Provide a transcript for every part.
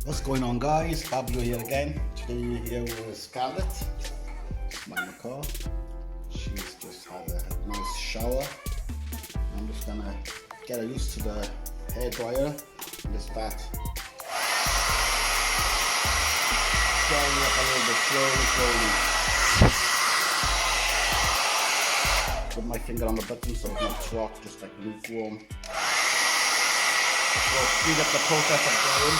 What's going on, guys? Fabio here again. Today here with Scarlet, my Macaw. She's just had a nice shower. I'm just gonna get her used to the hair dryer and just start drying up a little bit slowly. Put my finger on the button so it's not too hot, just like lukewarm. So speed up the process of drying.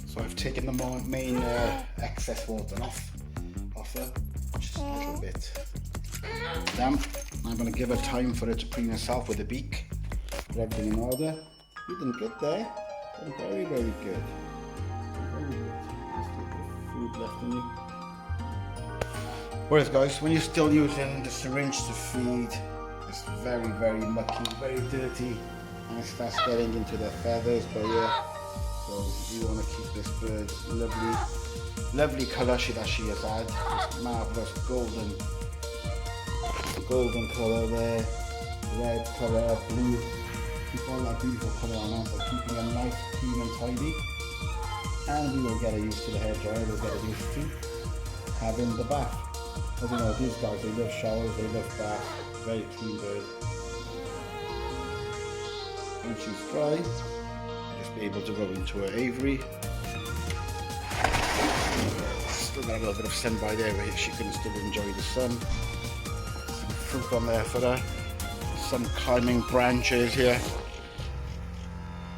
So I've taken the main excess water off her, just a little bit damp. I'm going to give her time for her to preen herself with the beak. Put everything in order. You done good there. Very, very good. Very good. Just a bit of food left in you. Whereas guys, when you're still using the syringe to feed, it's very, very mucky, very dirty, and it starts getting into the feathers by here. So you want to keep this bird's lovely colour that she has had. This marvellous golden colour there, red colour, blue. Keep all that beautiful colour on her, so keeping her nice, clean and tidy. And we will get her used to the hairdryer, we'll get her used to having the bath. As you know, these guys, they love showers, they love baths, very clean bird. When she's dry, just be able to go into her aviary. Still got a little bit of sun by there where she can still enjoy the sun. Some fruit on there for her. Some climbing branches here.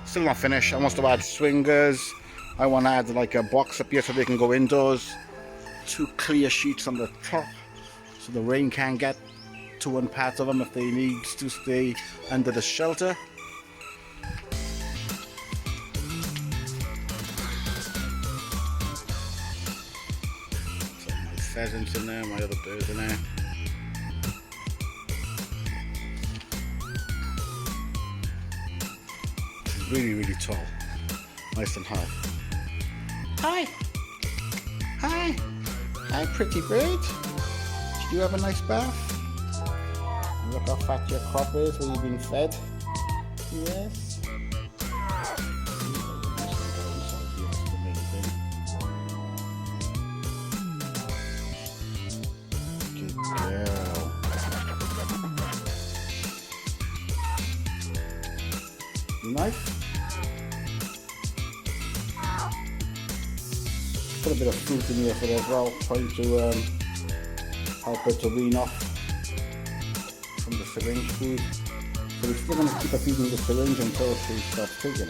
Still not finished. I must have had swingers. I want to add like a box up here so they can go indoors. 2 clear sheets on the top so the rain can't get to one part of them if they need to stay under the shelter. Pheasants in there, my other birds in there. She's really, really tall. Nice and high. Hi! Hi! Hi, pretty bird. Did you have a nice bath? Look how fat your crop is where you've been fed. Yes. Good girl. Nice. Put a bit of fruit in here for her as well, trying to help her to wean off from the syringe food. So we're still going to keep her feeding the syringe until she stops taking it.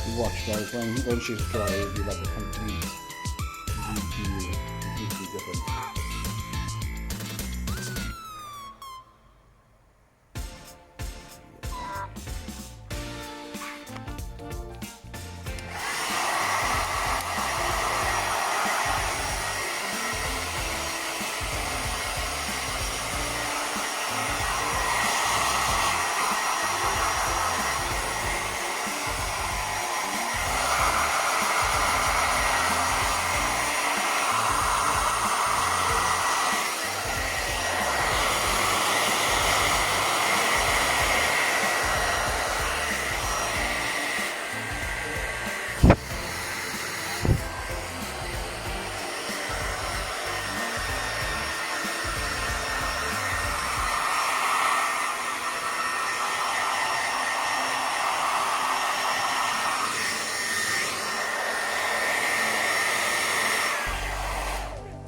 You watch guys, when she's dry, it'll be like a complete completely different.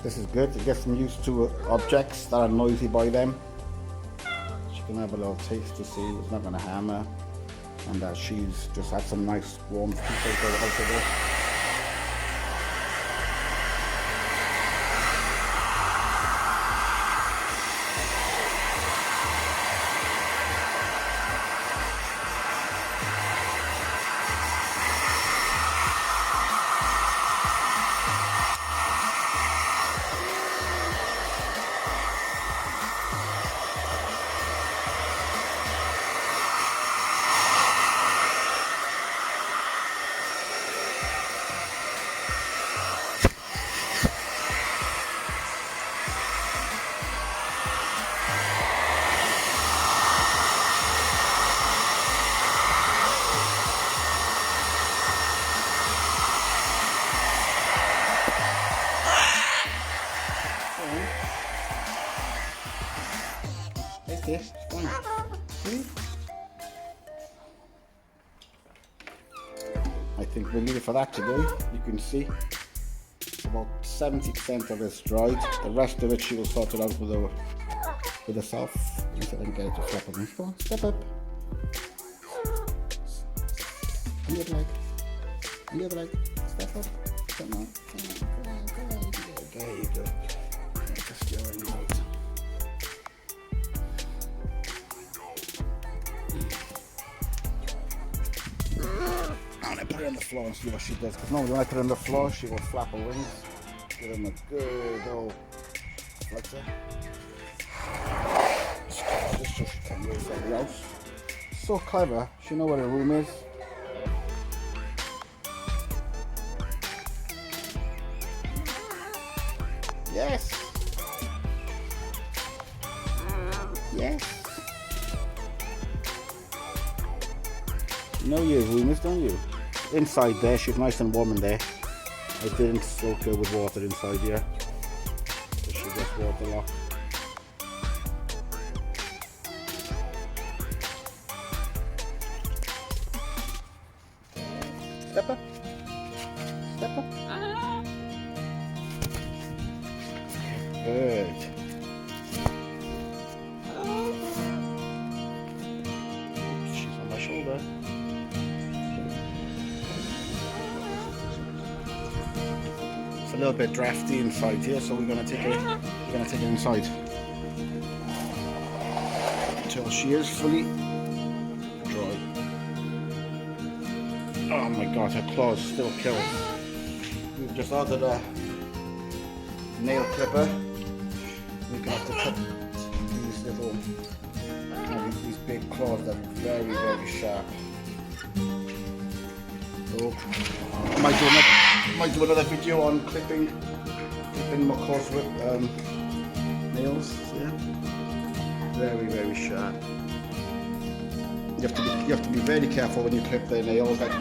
This is good, it gets them used to objects that are noisy by them. She can have a little taste to see it's not going to harm her, and that she's just had some nice warm food out of this. It's fine. See? I think we'll leave it for that today. You can see about 70% of it's dried. The rest of it she will sort it out with herself. I said I can get it to flap on me. Go on, step up. On the other leg. On the other leg. Step up. Come on. Come on. There you go. Just going out. Put her on the floor and see what she does, because normally when I put her on the floor she will flap her wings. Give them a good old flutter. Just so she can raise everybody else. So clever, she knows where her room is. Yes! Yes! You know your room is, don't you? Inside there, she's nice and warm in there. I didn't soak her with water inside here, so she gets waterlogged. Step up. Step up. Good. She's on my shoulder. It's a little bit drafty inside here, so we're gonna take it inside until she is fully dry. Oh my god, her claws still kill. We've just ordered a nail clipper. We're gonna have to cut these little, these big claws that are very, very sharp. So I might do another video on clipping Clipping Macaw's with nails. See? Very, very sharp. You have to be very careful when you clip their nails. That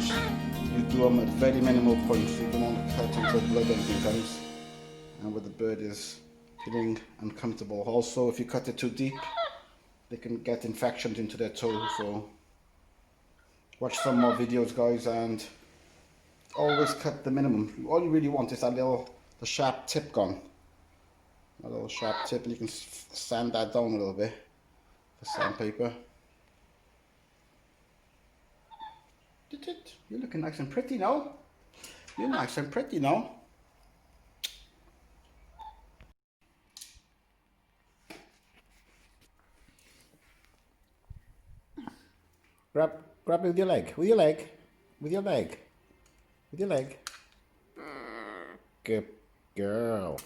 you do them at very minimal points. You don't want to cut until blood or anything comes, and where the bird is feeling uncomfortable. Also, if you cut it too deep, they can get infections into their toe. So watch some more videos, guys, and always cut the minimum. All you really want is the sharp tip gone. A little sharp tip, and you can sand that down a little bit with sandpaper. You're looking nice and pretty now. You're nice and pretty now. Grab it with your leg. With your leg. With your leg. With your leg. Good girl.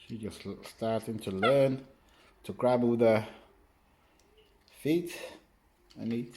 She's just starting to learn to grab with the feet and eat.